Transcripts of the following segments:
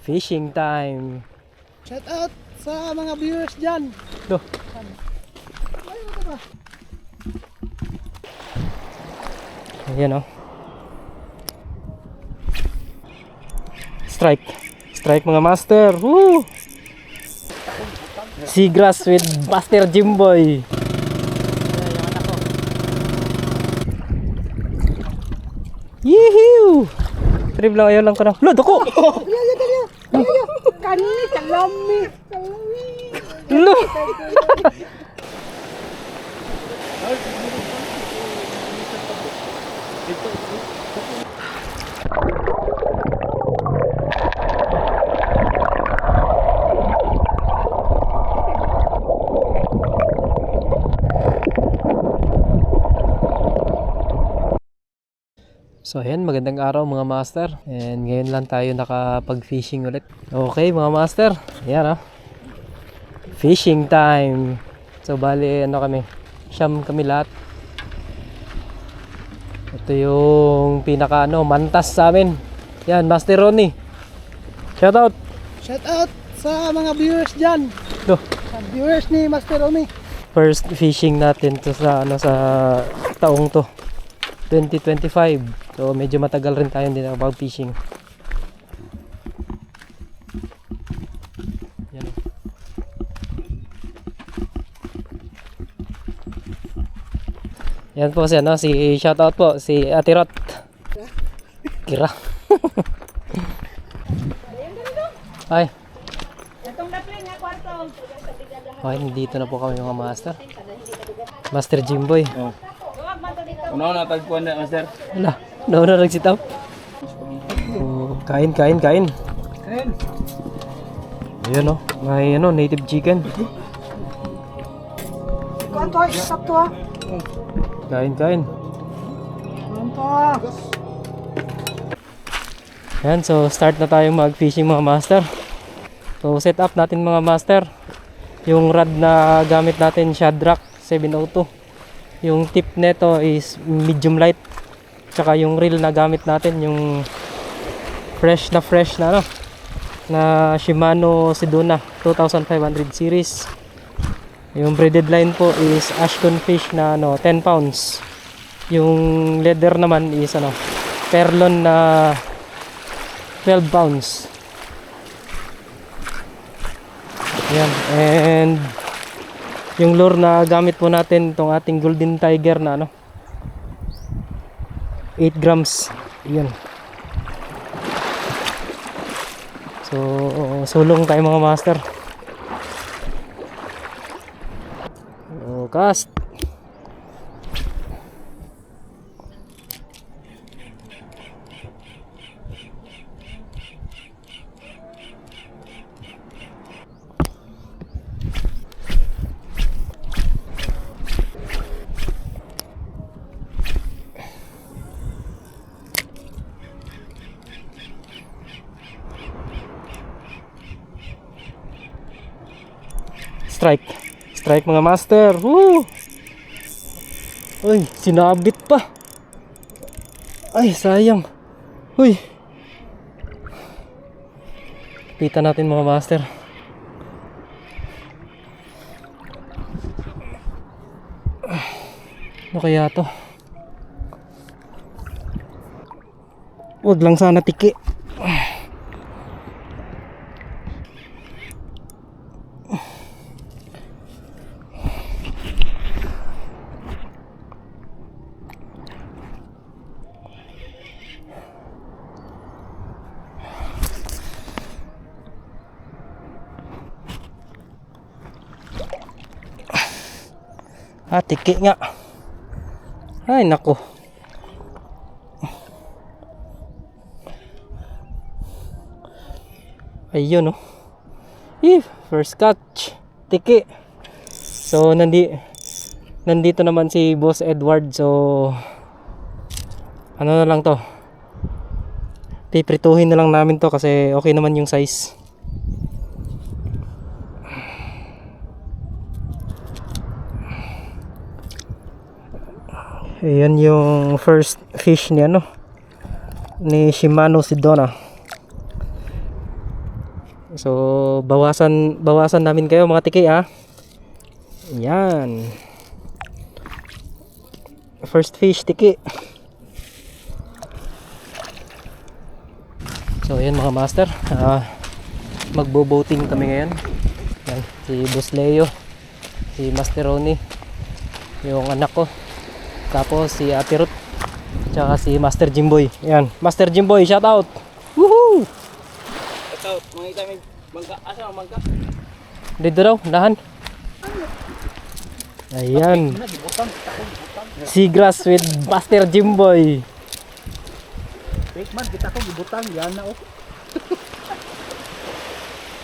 Fishing time. Shout out sa mga viewers dyan. Do. Ayun ka ba? Ayan o. Strike. Strike mga master. Woo! Seagrass with Master Jimboy. Yee-hoo! Trip lang, ayaw lang ko na. Lo, dako! Kani, kalami. Lo! So ayan, magandang araw mga master. And ngayon lang tayo nakapag-fishing ulit. Okay mga master, ayan fishing time. So bali ano kami, siyam kami lahat. Ito yung pinaka mantas sa amin. Yan, Master Ronnie. Shout out. Shout out sa mga viewers dyan. Do. Sa viewers ni Master Omi. First fishing natin to sa sa taong to. 2025. So medyo matagal rin tayo din nakapag-fishing. Yan. Yan po si si shoutout po si Ate Rot. Kira. Ay. Itong lapin nga kwarto. Okay, dito na po kami mga master. Master Jimboy. Oh. Ano natagpuan na, master? Wala, nauna nag-sit up. Oh, kain. Ayun. Ayun may native chicken. Kuhan to, stop to ha. Kain. Kuhan to ha. Ayan, so start na tayo mag-fishing mga master. So set up natin mga master. Yung rod na gamit natin, Shadrack 702. Yung tip neto is medium light. Tsaka yung reel na gamit natin, yung fresh na na Shimano Sedona 2500 series. Yung braided line po is Ashton Fish na 10 pounds. Yung leather naman is Perlon na 12 pounds. Ayan. And yung lure na gamit po natin, itong ating Golden Tiger na 8 grams. Ayan. So sulong tayo mga master. Cast. Strike mga master. Woo! Uy, sinabit pa. Ay, sayang. Uy. Pita natin mga master. Ano kaya to? Huwag lang sana tiki. Tiki nga. Ay nako. Ayun first catch. Tiki. So nandito naman si Boss Edward. So ano na lang to. Piprituhin na lang namin to kasi okay naman yung size. Ayan yung first fish niya ni Shimano Sedona. So, bawasan namin kayo mga tiki ah. Yan. First fish, tiki. So, yan mga master. Magbo-boating kami ngayon. Yan, si Boss Leo, si Master Ronnie, yung anak ko. Tapos si Ate Ruth, tsaka si Master Jimboy. Yan, Master Jimboy, shout out. Woohoo! Ito, mga ita may bangka. Asa ang bangka? Dito daw, dahan. Ayan. Seagrass with Master Jimboy. Wait man, kita ko gibutang yan na oh.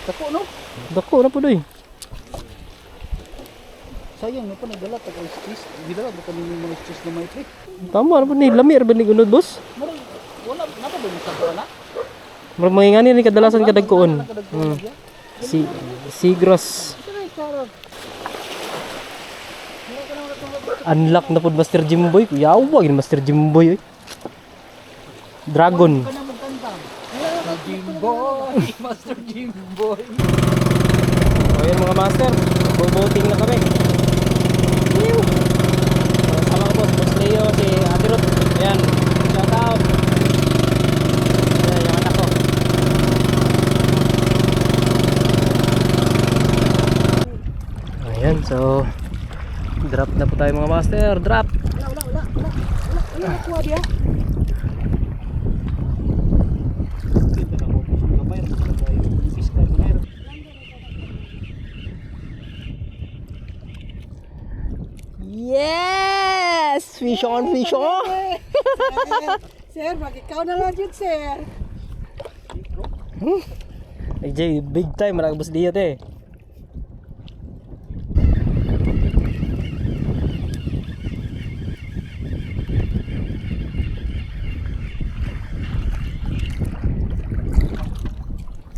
Tako no? Dako na po doy. Sayang no pa nagdala tag cheese. Gidala ba kami mga cheese na may trick? Tama na po ni lamir ba ni gunod boss? Murag wala na pa ba yung sabra na? Murag mangingani ni kadalasan kadagkoon. Si Seagrass. Unlock na po Master Jimboy. Yaw ba gini Master Jimboy oy. Dragon. Jimboy, Master Jimboy. So yun mga master, boboting na kami. Sama ko Boss Leo, si Ate Ruth. Ayan, shout out. Ayan, yung anak ko. Ayan, so drop na po tayo mga master, drop. Wala kuha dia. Yes! Fish on, fish on! Sir, mag-ikaw na lang yun, sir. Ay Jay, big time, marag Boss Leo te.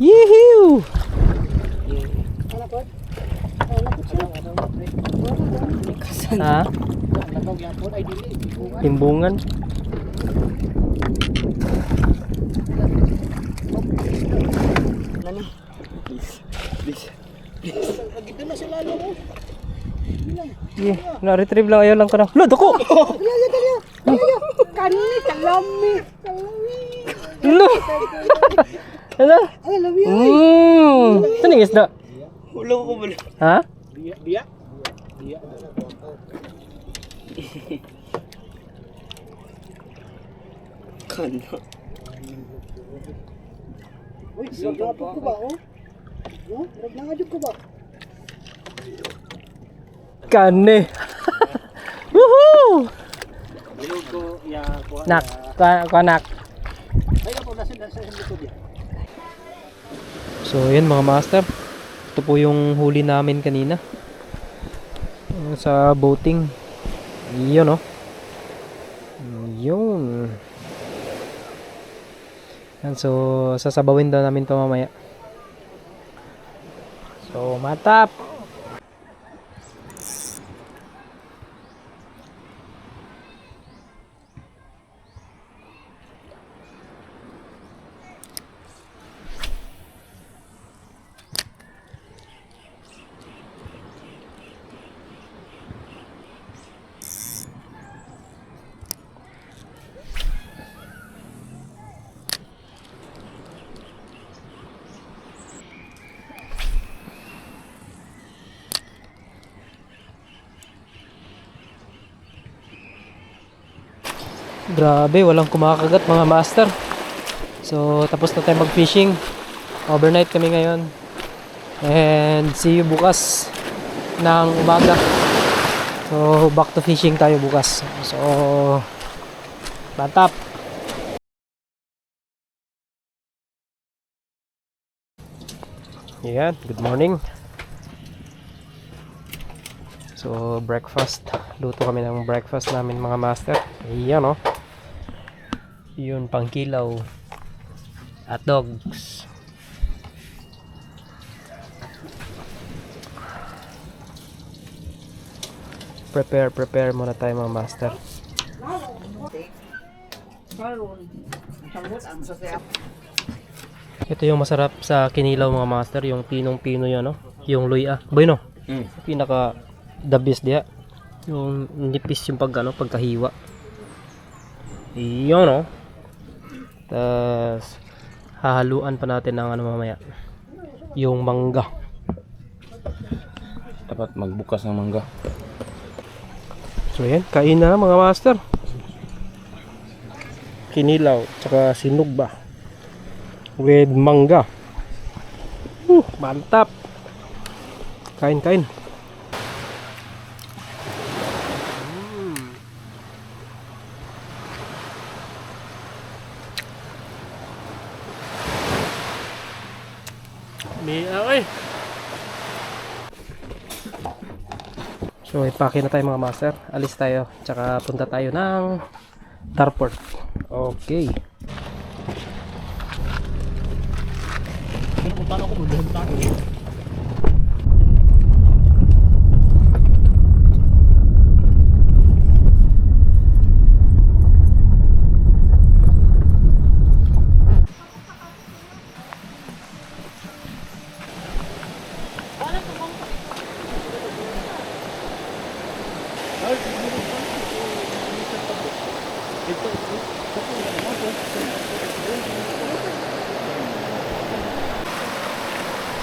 Yee-hoo! Ha? Timbungan. Dito na sila ano mo. Yeah, na-retrieve lang ayaw lang ko na. Lod ako! Kani, kalami. Lo! Ano? Ay, lami. Ito na yung isda. Ulo ko bala. Ha? Dia. Kana. Uy, sarap ko ba oh? Oh, nagnagadyo ko ba? Kane. Woohoo! Bilog ko ya kuha. Nak, kanak. Ay, ako nasa likod dia. So, yan mga master. Ito po yung huli namin kanina. Sa boating. Yun, oh. Yun. Yan, so, sasabawin daw namin to mamaya. So, matap. Grabe, walang kumakagat mga master. So, tapos na tayo mag-fishing. Overnight kami ngayon. And see you bukas ng umaga. So, back to fishing tayo bukas. So, bantap. Yan, good morning. So, breakfast. Luto kami ng breakfast namin mga master. Ayan, oh. Yun, pangkilaw. Hot dogs. Prepare muna tayo mga master. Ito yung masarap sa kinilaw mga master, yung pinong-pino yan, no? Yung luya. Bueno, pinaka the best diya. Yung nipis yung pagkahiwa. Iyon, no? Tapos, hahaluan pa natin ng mamaya. Yung mangga. Dapat magbukas ng mangga. So yan, kain na mga master. Kinilaw, tsaka sinugba. With mangga. Mantap. Kain. So ipake na tayo mga master. Alis tayo. Tsaka punta tayo ng Tarport. Okay.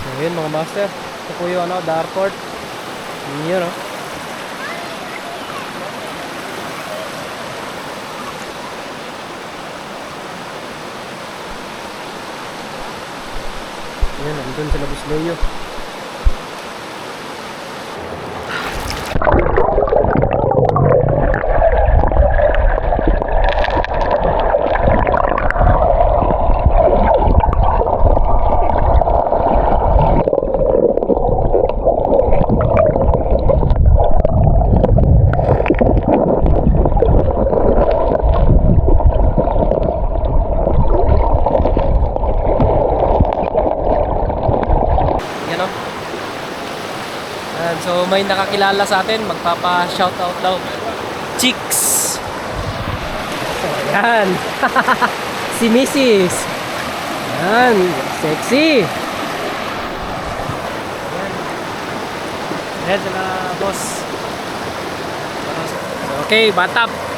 So yun mga master. Ito po yung Tarport. Yun, no? Yan, nandun sila Busleyo. So may nakakilala sa atin, magpapa-shoutout daw. Chicks! So yan. Si Mrs. Yan, sexy. Yan sila boss. So, okay, batap.